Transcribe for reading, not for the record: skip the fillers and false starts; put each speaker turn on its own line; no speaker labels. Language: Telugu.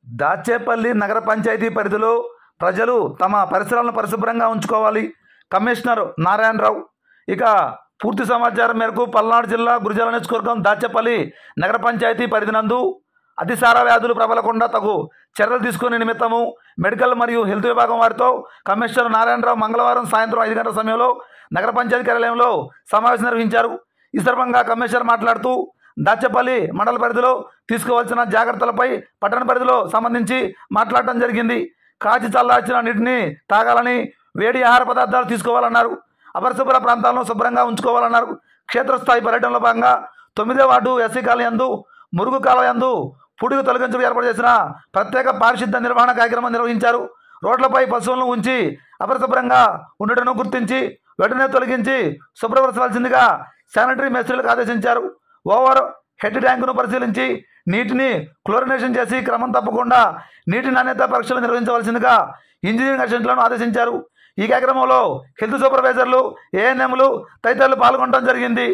దాచేపల్లి నగర పంచాయతీ పరిధిలో ప్రజలు తమ పరిసరాలను పరిశుభ్రంగా ఉంచుకోవాలి. కమిషనర్ నారాయణరావు. ఇక పూర్తి సమాచారం మేరకు పల్నాడు జిల్లా గురజాల నియోజకవర్గం దాచేపల్లి నగర పంచాయతీ పరిధినందు అతిసార వ్యాధులు ప్రబలకుండా తగు చర్యలు తీసుకునే నిమిత్తము మెడికల్ మరియు హెల్త్ విభాగం వారితో కమిషనర్ నారాయణరావు మంగళవారం సాయంత్రం 5 గంటల సమయంలో నగర పంచాయతీ కార్యాలయంలో సమావేశం నిర్వహించారు. ఈ సందర్భంగా కమిషనర్ మాట్లాడుతూ దాచేపల్లి మండల పరిధిలో తీసుకోవాల్సిన జాగ్రత్తలపై పట్టణ పరిధిలో సంబంధించి మాట్లాడటం జరిగింది. కాచి చల్లార్చిన నీటిని తాగాలని, వేడి ఆహార పదార్థాలు తీసుకోవాలన్నారు. అపరిశుభ్ర ప్రాంతాలను శుభ్రంగా ఉంచుకోవాలన్నారు. క్షేత్రస్థాయి పర్యటనలో భాగంగా 9వ వార్డు ఎస్సీ కాలనీ యందు మురుగు కాలువ యందు పుడికి తొలగించడం ఏర్పాటు చేసిన ప్రత్యేక పారిశుద్ధ నిర్వహణ కార్యక్రమం నిర్వహించారు. రోడ్లపై పశువులను ఉంచి అపరిశుభ్రంగా ఉండటను గుర్తించి వెంటనే తొలగించి శుభ్రపరచవలసిందిగా శానిటరీ మేస్త్రీలకు ఆదేశించారు. ఓవర్ హెడ్ ట్యాంకును పరిశీలించి నీటిని క్లోరినేషన్ చేసి క్రమం తప్పకుండా నీటి నాణ్యత పరీక్షలు నిర్వహించవలసిందిగా ఇంజనీరింగ్ అసిస్టెంట్లను ఆదేశించారు. ఈ కార్యక్రమంలో హెల్త్ సూపర్వైజర్లు, ఏఎన్ఎంలు తదితరులు పాల్గొనడం జరిగింది.